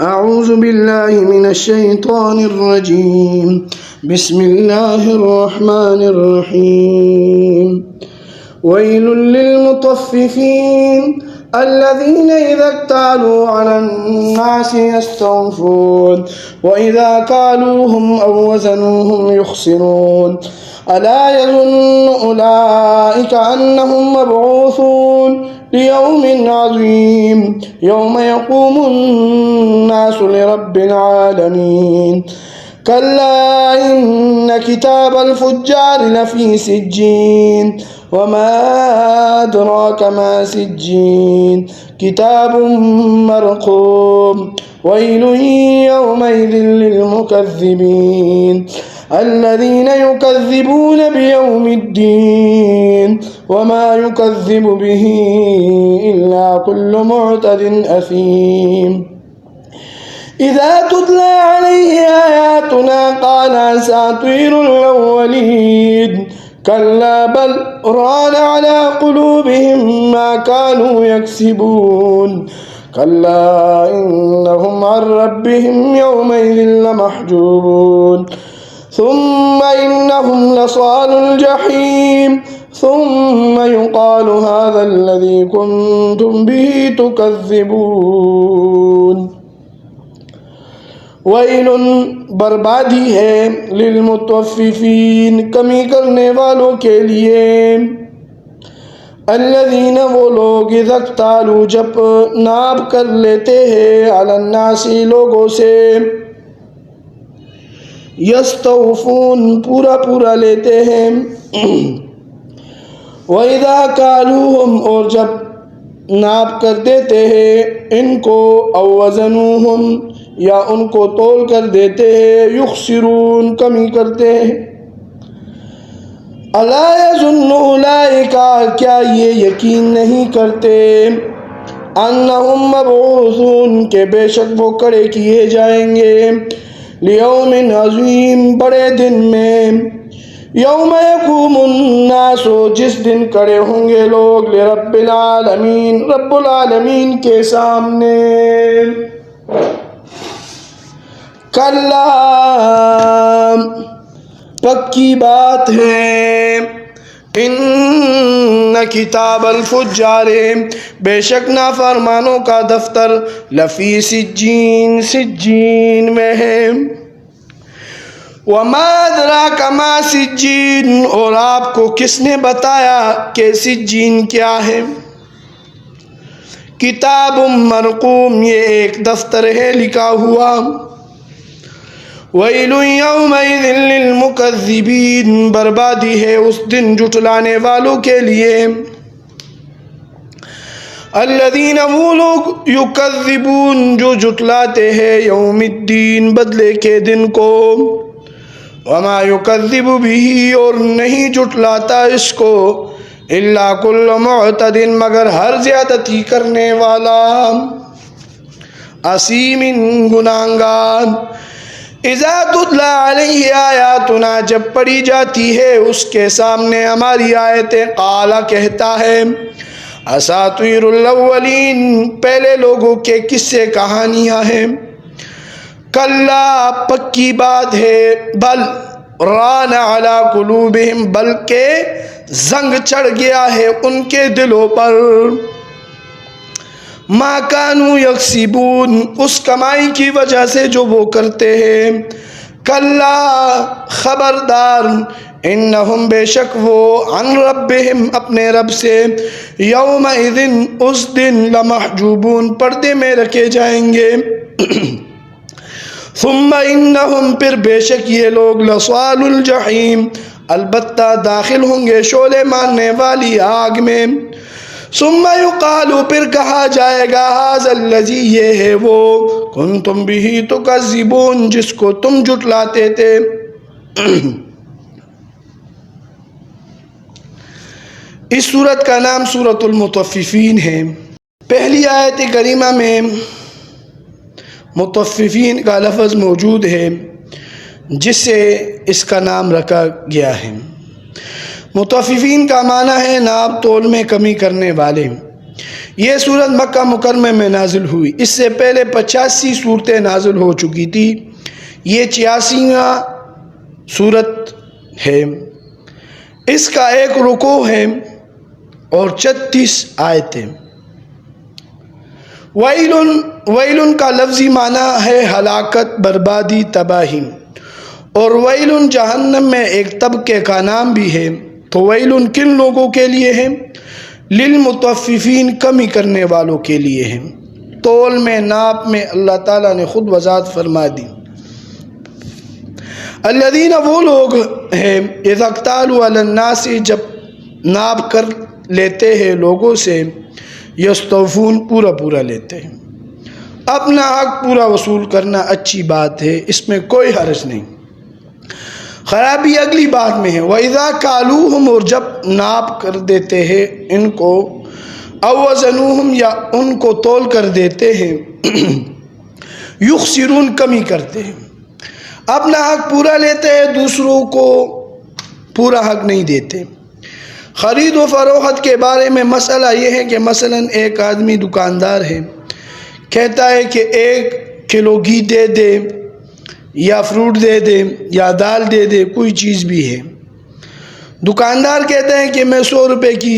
أعوذ بالله من الشيطان الرجيم بسم الله الرحمن الرحيم ويل للمطففين الذين إذا اكتالوا على الناس يستوفون وإذا كالوهم أو وزنوهم يخسرون ألا يظن أولئك أنهم مبعوثون ليوم عظيم يوم يقوم الناس لرب العالمين كلا إن كتاب الفجار لفي سجين وما أدراك ما سجين كتاب مرقوم ويل يومئذ للمكذبين الذين يكذبون بيوم الدين وما يكذب به إلا كل معتد أثيم إذا تتلى عليه آياتنا قال أساطير الأولين كلا بل ران على قلوبهم ما كانوا يكسبون كلا إنهم عن ربهم يومئذ لمحجوبون ثم إنهم لصال الجحيم ثم يقال هذا الذي كنتم به تكذبون ویل بربادی ہے للمطففین کمی کرنے والوں کے لیے الذین وہ لوگ اذا اکتالوا جب ناپ کر لیتے ہیں علی الناس لوگوں سے یستوفون پورا پورا لیتے ہیں وَإِذَا كَالُوهُمْ اور جب ناپ کر دیتے ہیں ان کو او وزنوہم یا ان کو تول کر دیتے ہیں یخسرون کمی کرتے ہیں الا یظن اولئک کیا یہ یقین نہیں کرتے انہم مبعوثون کہ بے شک وہ کھڑے کیے جائیں گے لیوم عظیم بڑے دن میں یوم یقوم الناس جس دن کھڑے ہوں گے لوگ لرب العالمین رب العالمین کے سامنے کلا پکی بات ہے ان کتاب الفجار بے شک نافرمانوں کا دفتر لفی سجین سجین میں ہے وما ادراک ما سجین اور آپ کو کس نے بتایا کہ سجین کیا ہے کتاب مرقوم یہ ایک دفتر ہے لکھا ہوا ویل یومئذ للمکذبین بربادی ہے اس دن جھٹلانے والوں کے لیے الذین وہ لوگ یکذبون جو جھٹلاتے ہیں یوم الدین بدلے کے دن کو وما یکذب به اور نہیں جھٹلاتا اس کو الا کل معتد مگر ہر زیادتی کرنے والا اثیم گناہگار اذا تتلی علیہ آیاتنا جب پڑھی جاتی ہے اس کے سامنے ہماری آیتیں قال کہتا ہے اساطیر الاولین پہلے لوگوں کے قصے کہانیاں ہیں کلا پکی بات ہے بل ران علی قلوبہم بلکہ زنگ چڑھ گیا ہے ان کے دلوں پر ما کانوا یکسبون اس کمائی کی وجہ سے جو وہ کرتے ہیں کلا خبردار انہم بے شک وہ عن ربہم اپنے رب سے یومئذ اس دن لمحجوبون پردے میں رکھے جائیں گے ثم انہم پھر بے شک یہ لوگ لصال الجحیم البتہ داخل ہوں گے شعلے مارنے والی آگ میں ثم یقال پھر کہا جائے گا ھذا الذی یہ ہے وہ کنتم بہ تکذبون جس کو تم جھٹلاتے تھے اس سورت کا نام سورۃ المطففین ہے پہلی آیت کریمہ میں مطففین کا لفظ موجود ہے جس سے اس کا نام رکھا گیا ہے مطففین کا معنی ہے ناپ تول میں کمی کرنے والے یہ صورت مکہ مکرمہ میں نازل ہوئی، اس سے پہلے 85 صورتیں نازل ہو چکی تھی، یہ 86واں صورت ہے۔ اس کا ایک رکوع ہے اور 36 آیتیں۔ ویل کا لفظی معنی ہے ہلاکت، بربادی، تباہی، اور ویل جہنم میں ایک طبقے کا نام بھی ہے۔ تو ویل کن لوگوں کے لیے ہے؟ للمطففین، کمی کرنے والوں کے لیے ہے۔ تول میں، ناپ میں اللہ تعالیٰ نے خود وضاحت فرما دی۔ الذین، وہ لوگ ہیں، اذا اکتالوا علی الناس، جب ناپ کر لیتے ہیں لوگوں سے، یستوفون، پورا پورا لیتے ہیں۔ اپنا حق پورا وصول کرنا اچھی بات ہے، اس میں کوئی حرج نہیں۔ خرابی اگلی بات میں ہے، وَإِذَا كَالُوهُمْ، اور جب ناپ کر دیتے ہیں ان کو، أَوْ وَزَنُوهُمْ، یا ان کو تول کر دیتے ہیں، يُخْسِرُونَ، کمی کرتے ہیں۔ اپنا حق پورا لیتے ہیں، دوسروں کو پورا حق نہیں دیتے۔ خرید و فروخت کے بارے میں مسئلہ یہ ہے کہ مثلا ایک آدمی دکاندار ہے، کہتا ہے کہ 1 کلو گھی دے دے، یا فروٹ دے دے، یا دال دے دے، کوئی چیز بھی ہے۔ دکاندار کہتے ہیں کہ میں 100 روپے کی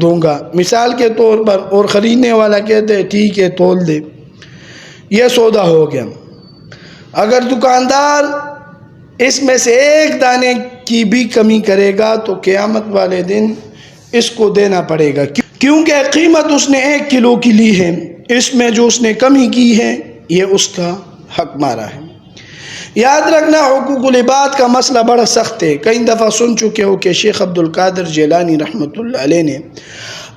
دوں گا مثال کے طور پر، اور خریدنے والا کہتے ہیں ٹھیک ہے تول دے، یہ سودا ہو گیا۔ اگر دکاندار اس میں سے 1 دانے کی بھی کمی کرے گا تو قیامت والے دن اس کو دینا پڑے گا، کیونکہ قیمت اس نے 1 کلو کی لی ہے، اس میں جو اس نے کمی کی ہے یہ اس کا حق مارا ہے۔ یاد رکھنا، حقوق العباد کا مسئلہ بڑا سخت ہے۔ کئی دفعہ سن چکے ہو کہ شیخ عبدالقادر جیلانی رحمۃ اللہ علیہ نے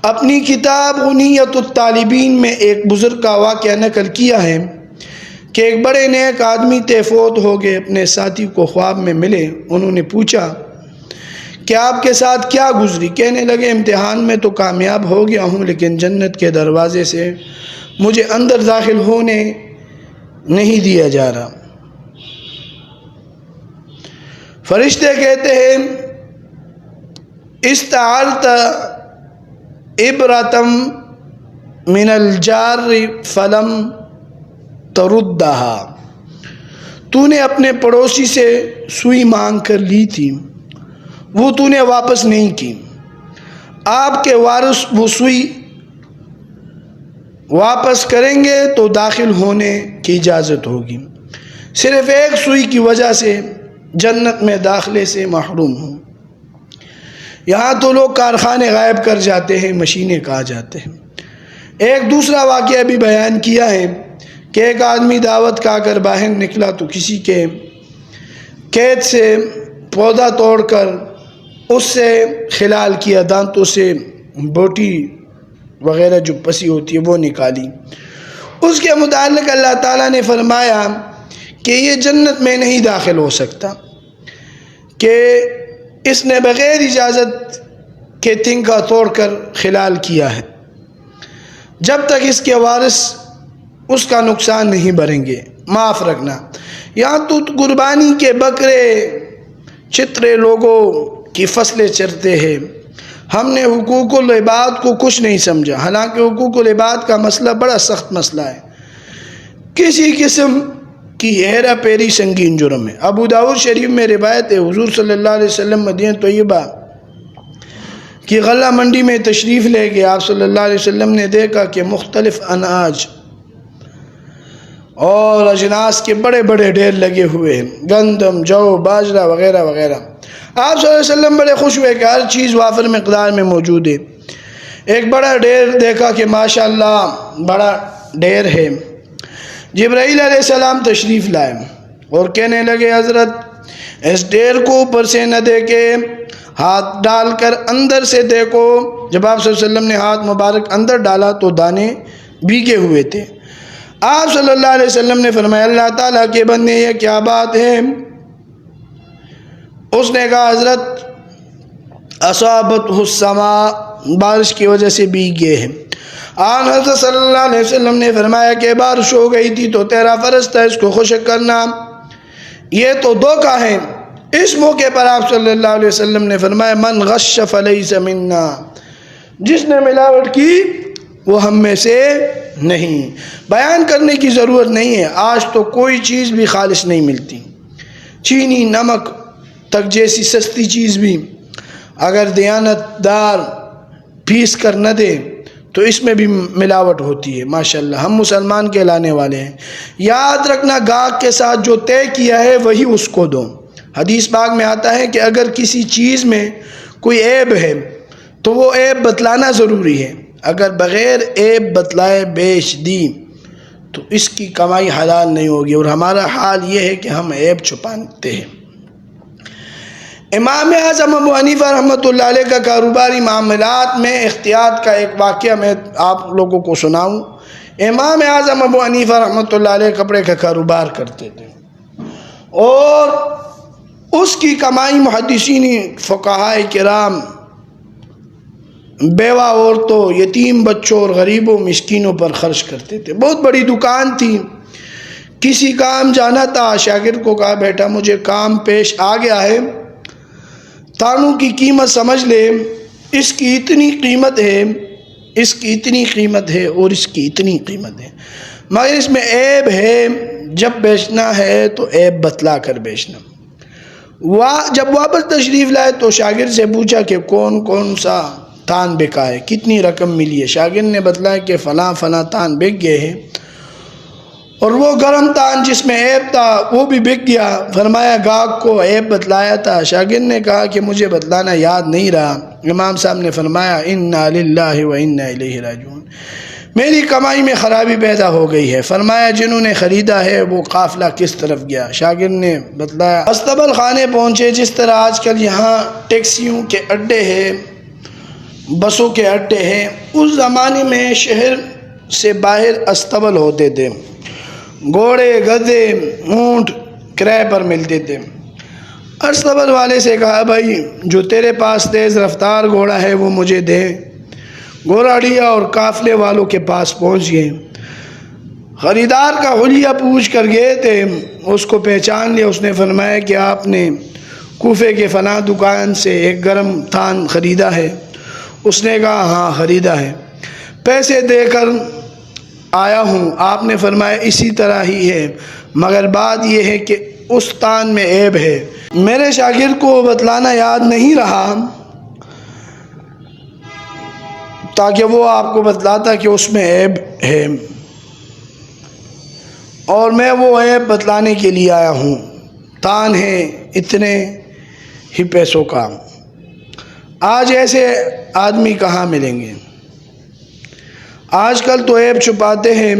اپنی کتاب غنیۃ الطالبین میں ایک بزرگ کا واقعہ نقل کیا ہے کہ ایک بڑے نیک آدمی تھے، فوت ہو گئے، اپنے ساتھی کو خواب میں ملے، انہوں نے پوچھا کہ آپ کے ساتھ کیا گزری؟ کہنے لگے امتحان میں تو کامیاب ہو گیا ہوں، لیکن جنت کے دروازے سے مجھے اندر داخل ہونے نہیں دیا جا رہا۔ فرشتے کہتے ہیں استعارت عبرتم من الجار فلم تردہا، تو نے اپنے پڑوسی سے سوئی مانگ کر لی تھی، وہ تو نے واپس نہیں کی، آپ کے وارث وہ سوئی واپس کریں گے تو داخل ہونے کی اجازت ہوگی، صرف 1 سوئی کی وجہ سے جنت میں داخلے سے محروم ہوں۔ یہاں تو لوگ کارخانے غائب کر جاتے ہیں، مشینیں کہا جاتے ہیں۔ ایک دوسرا واقعہ بھی بیان کیا ہے کہ ایک آدمی دعوت کا کر باہر نکلا تو کسی کے کھیت سے پودا توڑ کر اس سے خلال کیا، دانتوں سے بوٹی وغیرہ جو پسی ہوتی ہے وہ نکالی۔ اس کے متعلق اللہ تعالیٰ نے فرمایا کہ یہ جنت میں نہیں داخل ہو سکتا، کہ اس نے بغیر اجازت کے تنکا توڑ کر خلال کیا ہے، جب تک اس کے وارث اس کا نقصان نہیں بھریں گے۔ معاف رکھنا، یہاں تو قربانی کے بکرے چترے لوگوں کی فصلیں چرتے ہیں، ہم نے حقوق العباد کو کچھ نہیں سمجھا، حالانکہ حقوق العباد کا مسئلہ بڑا سخت مسئلہ ہے، کسی قسم کی ہیرا پیری سنگین جرم ہے۔ ابو داؤد شریف میں روایت ہے، حضور صلی اللہ علیہ وسلم مدینہ طیبہ کی غلہ منڈی میں تشریف لے گئے، آپ صلی اللہ علیہ وسلم نے دیکھا کہ مختلف اناج اور اجناس کے بڑے بڑے ڈھیر لگے ہوئے ہیں، گندم، جو، باجرہ وغیرہ وغیرہ۔ آپ صلی اللہ علیہ وسلم بڑے خوش ہوئے کہ ہر چیز وافر مقدار میں موجود ہے۔ ایک بڑا ڈھیر دیکھا کہ ماشاءاللہ بڑا ڈھیر ہے۔ جبرائیل علیہ السلام تشریف لائے اور کہنے لگے حضرت اس ڈھیر کو اوپر سے نہ دیکھے، ہاتھ ڈال کر اندر سے دیکھو۔ جب آپ صلی اللہ علیہ وسلم نے ہاتھ مبارک اندر ڈالا تو دانے بھیگے ہوئے تھے۔ آپ صلی اللہ علیہ وسلم نے فرمایا اللہ تعالیٰ کے بندے یہ کیا بات ہے؟ اس نے کہا حضرت اصابتہ السماء، بارش کی وجہ سے بھیگ گئے ہیں۔ آن حضرت صلی اللہ علیہ وسلم نے فرمایا کہ بارش ہو گئی تھی تو تیرا فرض تھا اس کو خشک کرنا، یہ تو دھوکہ ہے۔ اس موقع پر آپ صلی اللہ علیہ وسلم نے فرمایا من غش فلیس منا، جس نے ملاوٹ کی وہ ہم میں سے نہیں۔ بیان کرنے کی ضرورت نہیں ہے، آج تو کوئی چیز بھی خالص نہیں ملتی، چینی نمک تک جیسی سستی چیز بھی اگر دیانت دار پیس کر نہ دے تو اس میں بھی ملاوٹ ہوتی ہے۔ ماشاءاللہ ہم مسلمان کہلانے والے ہیں۔ یاد رکھنا، گاہک کے ساتھ جو طے کیا ہے وہی اس کو دو۔ حدیث پاک میں آتا ہے کہ اگر کسی چیز میں کوئی عیب ہے تو وہ عیب بتلانا ضروری ہے، اگر بغیر عیب بتلائے بیچ دی تو اس کی کمائی حلال نہیں ہوگی، اور ہمارا حال یہ ہے کہ ہم عیب چھپاتے ہیں۔ امام اعظم ابو حنیفہ رحمۃ اللہ علیہ کا کاروباری معاملات میں احتیاط کا ایک واقعہ میں آپ لوگوں کو سناؤں۔ امام اعظم ابو حنیفہ رحمۃ اللہ علیہ کپڑے کا کاروبار کرتے تھے، اور اس کی کمائی محدثین فقہاء کرام بیوہ عورتوں، یتیم بچوں اور غریبوں مسکینوں پر خرچ کرتے تھے۔ بہت بڑی دکان تھی، کسی کام جانا تھا، شاگرد کو کہا بیٹا مجھے کام پیش آ گیا ہے، تانوں کی قیمت سمجھ لے، اس کی اتنی قیمت ہے، اس کی اتنی قیمت ہے اور اس کی اتنی قیمت ہے، مگر اس میں عیب ہے، جب بیچنا ہے تو عیب بتلا کر بیچنا۔ جب واپس تشریف لائے تو شاگرد سے پوچھا کہ کون کون سا تان بکا ہے، کتنی رقم ملی ہے؟ شاگرد نے بتلایا کہ فلاں فلاں تان بک گئے ہیں، اور وہ گرم تان جس میں عیب تھا وہ بھی بک گیا۔ فرمایا گاہک کو عیب بتلایا تھا؟ شاگرد نے کہا کہ مجھے بتلانا یاد نہیں رہا۔ امام صاحب نے فرمایا انا للہ و انا الیہ راجعون، میری کمائی میں خرابی پیدا ہو گئی ہے۔ فرمایا جنہوں نے خریدا ہے وہ قافلہ کس طرف گیا؟ شاگرد نے بتلایا استبل خانے پہنچے، جس طرح آج کل یہاں ٹیکسیوں کے اڈے ہیں، بسوں کے اڈے ہیں، اس زمانے میں شہر سے باہر استبل ہوتے تھے، گھوڑے گدھے اونٹ کرائے پر ملتے تھے۔ استبل والے سے کہا بھائی جو تیرے پاس تیز رفتار گھوڑا ہے وہ مجھے دے۔ گھوڑا لیا اور قافلے والوں کے پاس پہنچ گئے، خریدار کا حلیہ پوچھ کر گئے تھے، اس کو پہچان لیا۔ اس نے فرمایا کہ آپ نے کوفے کے فلاں دکان سے ایک گرم تھان خریدا ہے؟ اس نے کہا ہاں خریدا ہے، پیسے دے کر آیا ہوں۔ آپ نے فرمایا اسی طرح ہی ہے، مگر بات یہ ہے کہ اس تان میں عیب ہے۔ میرے شاگرد کو بتلانا یاد نہیں رہا تاکہ وہ آپ کو بتلاتا کہ اس میں عیب ہے، اور میں وہ عیب بتلانے کے لیے آیا ہوں۔ تان ہے اتنے ہی پیسوں کا۔ آج ایسے آدمی کہاں ملیں گے؟ آج کل تو عیب چھپاتے ہیں۔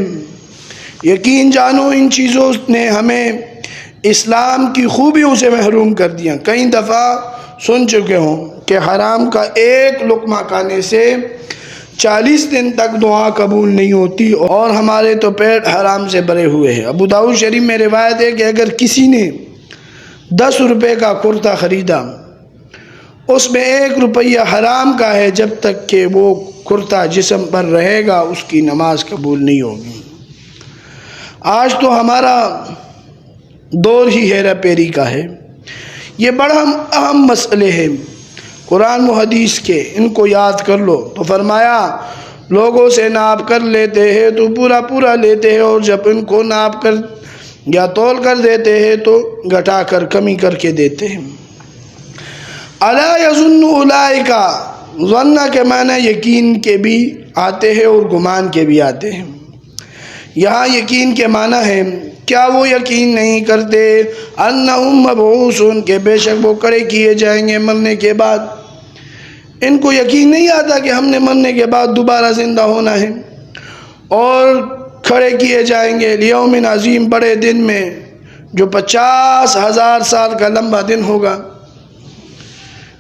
یقین جانو ان چیزوں نے ہمیں اسلام کی خوبیوں سے محروم کر دیا۔ کئی دفعہ سن چکے ہوں کہ حرام کا ایک لقمہ کھانے سے 40 دن تک دعا قبول نہیں ہوتی، اور ہمارے تو پیٹ حرام سے بھرے ہوئے ہیں۔ ابو داؤد شریف میں روایت ہے کہ اگر کسی نے 10 روپے کا کرتا خریدا، اس میں 1 روپیہ حرام کا ہے، جب تک کہ وہ کرتا جسم پر رہے گا اس کی نماز قبول نہیں ہوگی۔ آج تو ہمارا دور ہی ہیرا پھیری کا ہے۔ یہ بڑا اہم مسئلے ہیں قرآن و حدیث کے، ان کو یاد کر لو۔ تو فرمایا لوگوں سے ناپ کر لیتے ہیں تو پورا پورا لیتے ہیں، اور جب ان کو ناپ کر یا تول کر دیتے ہیں تو گھٹا کر کمی کر کے دیتے ہیں۔ الا یظن اولئک، ظن کے معنی یقین کے بھی آتے ہیں اور گمان کے بھی آتے ہیں۔ یہاں یقین کے معنی ہے کیا وہ یقین نہیں کرتے انہم مبعوثون، کہ بے شک وہ کھڑے کیے جائیں گے مرنے کے بعد؟ ان کو یقین نہیں آتا کہ ہم نے مرنے کے بعد دوبارہ زندہ ہونا ہے، اور کھڑے کیے جائیں گے لیوم عظیم، بڑے دن میں جو 50,000 سال کا لمبا دن ہوگا۔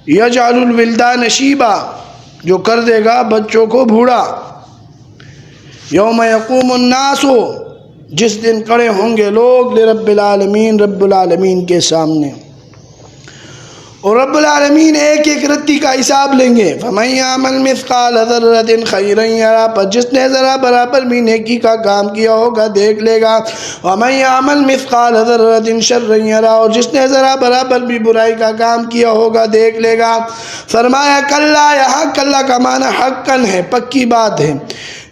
یجعل الولدان شیبا، جو کر دے گا بچوں کو بوڑھا۔ یوم یقوم الناس، جس دن کھڑے ہوں گے لوگ لرب العالمین، رب العالمین کے سامنے، اور رب العالمین ایک ایک رتی کا حساب لیں گے۔ فَمَن يَعْمَلْ مِثْقَالَ ذَرَّةٍ خَيْرًا يَرَهُ، پر جس نے ذرا برابر بھی نیکی کا کام کیا ہوگا دیکھ لے گا۔ وَمَن يَعْمَلْ مِثْقَالَ ذَرَّةٍ شَرًّا يَرَهُ، اور جس نے ذرا برابر بھی برائی کا کام کیا ہوگا دیکھ لے گا۔ فرمایا کلا، یہاں کلا کا معنی حقاً ہے، پکی بات ہے۔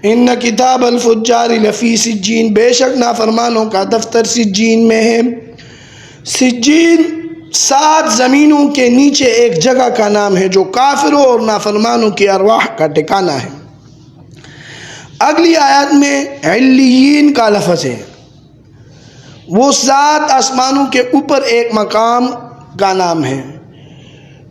ان کتاب الفجار لفی سجین، بے شک نافرمانوں کا دفتر سجین میں ہے۔ سجین 7 زمینوں کے نیچے ایک جگہ کا نام ہے جو کافروں اور نافرمانوں کی ارواح کا ٹھکانہ ہے۔ اگلی آیات میں علیین کا لفظ ہے، وہ 7 آسمانوں کے اوپر ایک مقام کا نام ہے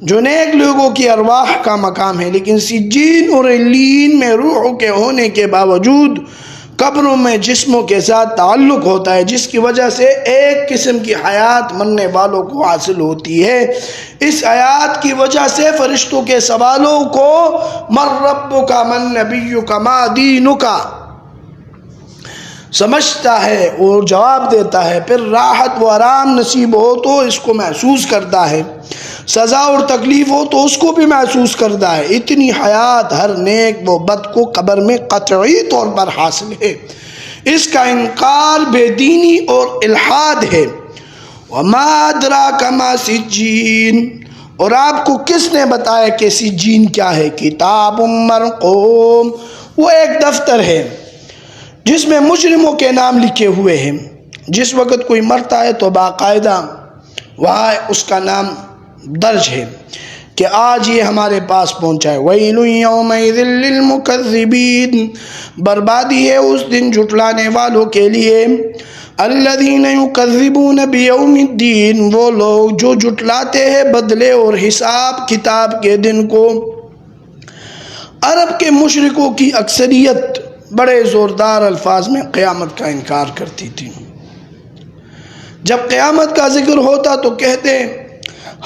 جو نیک لوگوں کی ارواح کا مقام ہے، لیکن سجین اور علیین میں روحوں کے ہونے کے باوجود قبروں میں جسموں کے ساتھ تعلق ہوتا ہے، جس کی وجہ سے ایک قسم کی حیات مرنے والوں کو حاصل ہوتی ہے۔ اس حیات کی وجہ سے فرشتوں کے سوالوں کو من ربک من نبیک ما دینک سمجھتا ہے اور جواب دیتا ہے، پھر راحت و آرام نصیب ہو تو اس کو محسوس کرتا ہے، سزا اور تکلیف ہو تو اس کو بھی محسوس کرتا ہے۔ اتنی حیات ہر نیک و بد کو قبر میں قطعی طور پر حاصل ہے۔ اس کا انکار بے دینی اور الحاد ہے۔ وما ادراک ما سجین، اور آپ کو کس نے بتایا کہ سجین کیا ہے؟ کتاب مرقوم، وہ ایک دفتر ہے جس میں مجرموں کے نام لکھے ہوئے ہیں۔ جس وقت کوئی مرتا ہے تو باقاعدہ وہاں اس کا نام درج ہے کہ آج یہ ہمارے پاس پہنچا ہے۔ وَيْلٌ يَوْمَئِذٍ لِّلْمُكَذِّبِينَ، بربادی ہے اس دن جھٹلانے والوں کے لیے۔ الَّذِينَ يُكَذِّبُونَ بِيَوْمِ الدِّينِ، وہ لوگ جو جھٹلاتے ہیں بدلے اور حساب کتاب کے دن کو۔ عرب کے مشرکوں کی اکثریت بڑے زوردار الفاظ میں قیامت کا انکار کرتی تھی۔ جب قیامت کا ذکر ہوتا تو کہتے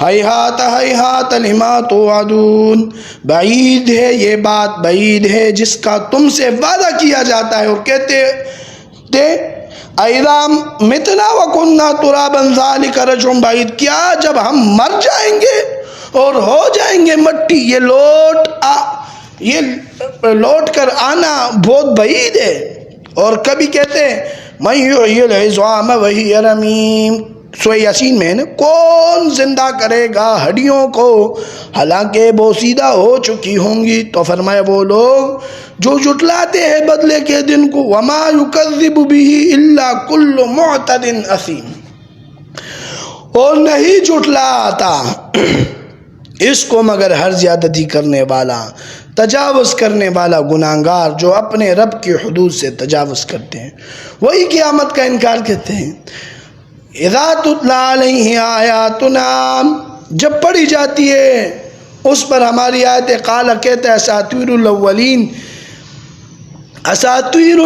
ہیہات ہیہات لما توعدون، بعید ہے یہ بات، بعید ہے جس کا تم سے وعدہ کیا جاتا ہے۔ اور کہتے تھے اذا متنا وکننا ترابا ذلک رجع بعید، کیا جب ہم مر جائیں گے اور ہو جائیں گے مٹی یہ لوٹ کر آنا بہت بعید ہے۔ اور کبھی کہتے ہیں من یحیی العظام وہی رمیم، سورہ یاسین میں ہے نا، کون زندہ کرے گا ہڈیوں کو حالانکہ بوسیدہ ہو چکی ہوں گی؟ تو فرمایا وہ لوگ جو جھٹلاتے ہیں بدلے کے دن کو۔ وما یکذب بہ الا کل معتد اثیم، اور نہیں جھٹلاتا اس کو مگر ہر زیادتی کرنے والا، تجاوز کرنے والا گناہگار جو اپنے رب کی حدود سے تجاوز کرتے ہیں، وہی قیامت کا انکار کرتے ہیں۔ اذا تتلی علیہ آیاتنا، جب پڑھی جاتی ہے اس پر ہماری آیتیں، قال کہتا ہے اساطیر الاولین، اساطیر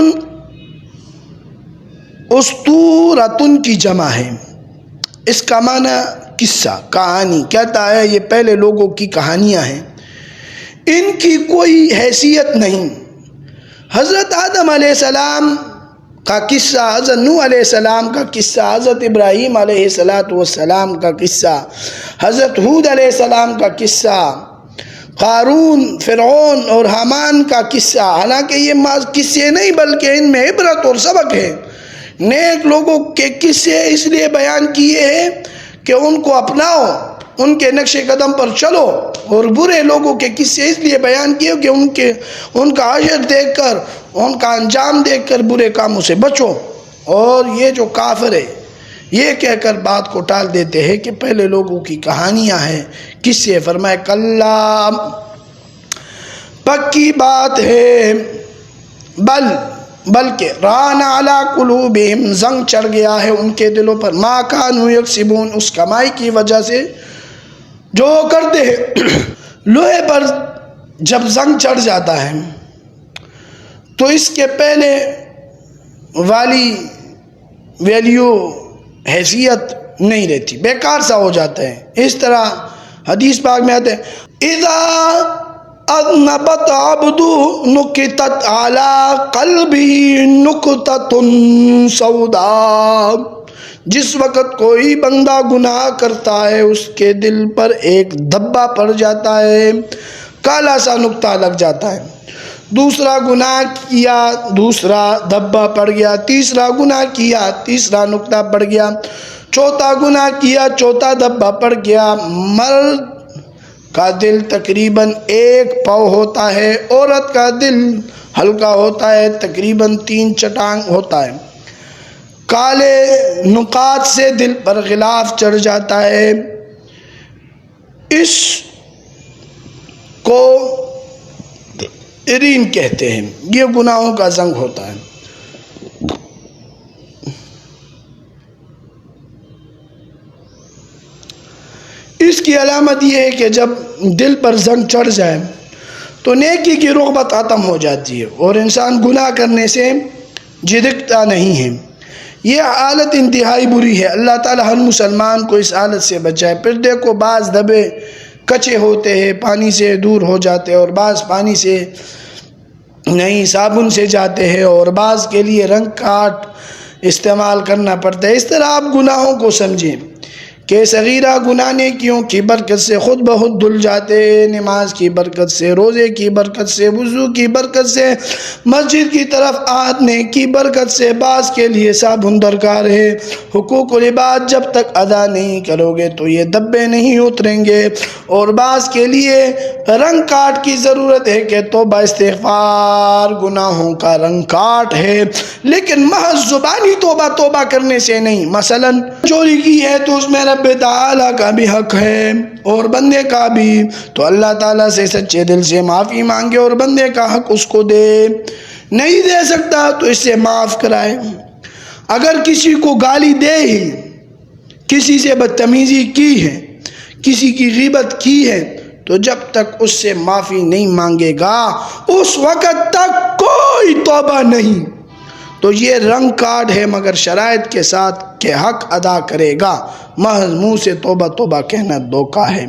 اسطورۃ کی جمع ہے، اس کا معنی قصہ، کہانی، کہتا ہے یہ پہلے لوگوں کی کہانیاں ہیں، ان کی کوئی حیثیت نہیں۔ حضرت آدم علیہ السلام کا قصہ، حضرت نوح علیہ السلام کا قصہ، حضرت ابراہیم علیہ السلام کا قصہ، حضرت ہود علیہ السلام کا قصہ، قارون، فرعون اور حامان کا قصہ، حالانکہ یہ قصے نہیں بلکہ ان میں عبرت اور سبق ہے۔ نیک لوگوں کے قصے اس لیے بیان کیے ہیں کہ ان کو اپناؤ، ان کے نقش قدم پر چلو، اور برے لوگوں کے قصے اس لیے بیان کیے کہ ان کا حشر دیکھ کر، ان کا انجام دیکھ کر برے کاموں سے بچو۔ اور یہ جو کافر ہے یہ کہہ کر بات کو ٹال دیتے ہیں کہ پہلے لوگوں کی کہانیاں ہیں، قصے۔ فرمایا کلا، پکی بات ہے، بلکہ ران علی قلوبہم، زنگ چڑھ گیا ہے ان کے دلوں پر، ما کانوا یکسبون، اس کمائی کی وجہ سے جو کرتے ہیں۔ لوہے پر جب زنگ چڑھ جاتا ہے تو اس کے پہلے والی ویلیو، حیثیت نہیں رہتی، بیکار سا ہو جاتا ہے۔ اس طرح حدیث پاک میں آتے ہیں اذا اذنبت عبد نکتت علی قلبہ نکتۃ سوداء، جس وقت کوئی بندہ گناہ کرتا ہے اس کے دل پر ایک دھبا پڑ جاتا ہے، کالا سا نقطہ لگ جاتا ہے۔ دوسرا گناہ کیا، دوسرا دھبا پڑ گیا، تیسرا گناہ کیا، تیسرا نقطہ پڑ گیا، چوتھا گناہ کیا، چوتھا دھبا پڑ گیا۔ مرد کا دل تقریباً 1 پاؤ ہوتا ہے، عورت کا دل ہلکا ہوتا ہے، تقریباً 3 چٹانگ ہوتا ہے۔ کالے نقاط سے دل پر غلاف چڑھ جاتا ہے، اس کو ارین کہتے ہیں، یہ گناہوں کا زنگ ہوتا ہے۔ اس کی علامت یہ ہے کہ جب دل پر زنگ چڑھ جائے تو نیکی کی رغبت ختم ہو جاتی ہے اور انسان گناہ کرنے سے جھجکتا نہیں ہے۔ یہ حالت انتہائی بری ہے، اللہ تعالی ہر مسلمان کو اس حالت سے بچائے۔ پھر دیکھو بعض دبے کچے ہوتے ہیں، پانی سے دور ہو جاتے ہیں، اور بعض پانی سے نہیں صابن سے جاتے ہیں، اور بعض کے لیے رنگ کاٹ استعمال کرنا پڑتا ہے۔ اس طرح آپ گناہوں کو سمجھیں کہ صغیرہ گناہ نیکیوں کی برکت سے خود بخود دھل جاتے ہیں، نماز کی برکت سے، روزے کی برکت سے، وضو کی برکت سے، مسجد کی طرف آنے کی برکت سے۔ بعض کے لیے صابن درکار ہے، حقوق العباد جب تک ادا نہیں کرو گے تو یہ دبے نہیں اتریں گے، اور بعض کے لیے رنگ کاٹ کی ضرورت ہے کہ توبہ استغفار گناہوں کا رنگ کاٹ ہے، لیکن محض زبانی توبہ کرنے سے نہیں۔ مثلا چوری کی ہے تو اس میں رب تعالیٰ کا بھی حق ہے اور بندے کا بھی، تو اللہ تعالیٰ سے سچے دل سے معافی مانگے اور بندے کا حق اس کو دے، نہیں دے سکتا تو اس سے معاف کرائے۔ اگر کسی کو گالی دے ہی، کسی سے بدتمیزی کی ہے، کسی کی غیبت کی ہے، تو جب تک اس سے معافی نہیں مانگے گا اس وقت تک کوئی توبہ نہیں۔ تو یہ رنگ کارڈ ہے، مگر شرائط کے ساتھ کہ حق ادا کرے گا، محض منہ سے توبہ کہنا دھوکہ ہے۔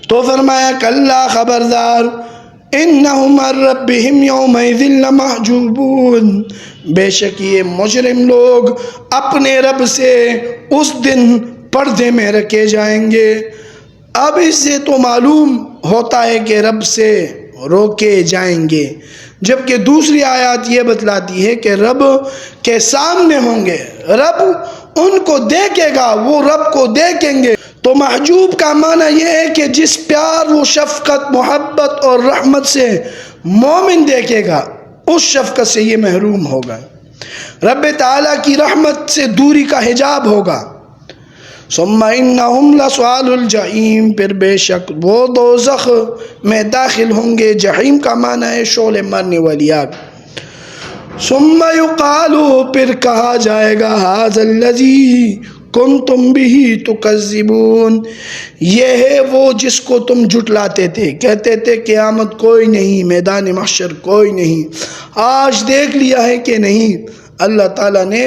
تو فرمایا کلا خبردار، انہم عن ربہم یومئذ لمحجوبون، بے شک یہ مجرم لوگ اپنے رب سے اس دن پردے میں رکھے جائیں گے۔ اب اس سے تو معلوم ہوتا ہے کہ رب سے روکے جائیں گے، جبکہ دوسری آیات یہ بتلاتی ہے کہ رب کے سامنے ہوں گے، رب ان کو دیکھے گا، وہ رب کو دیکھیں گے۔ تو محجوب کا معنی یہ ہے کہ جس پیار و شفقت، محبت اور رحمت سے مومن دیکھے گا، اس شفقت سے یہ محروم ہوگا، رب تعالیٰ کی رحمت سے دوری کا حجاب ہوگا۔ ثم انہم لصال الجحیم، پھر بے شک وہ دوزخ میں داخل ہوں گے۔ جحیم کا معنی ہے شعلے مارنے والی آگ۔ ثم یقال، پھر کہا جائے گا ھذا الذی کنتم بہ تکذبون، یہ ہے وہ جس کو تم جھٹلاتے تھے، کہتے تھے قیامت کوئی نہیں، میدان محشر کوئی نہیں، آج دیکھ لیا ہے کہ نہیں۔ اللہ تعالیٰ نے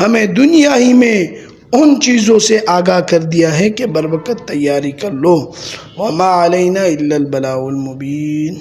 ہمیں دنیا ہی میں ان چیزوں سے آگاہ کر دیا ہے کہ بروقت تیاری کر لو۔ وما علینا الا البلاغ المبین۔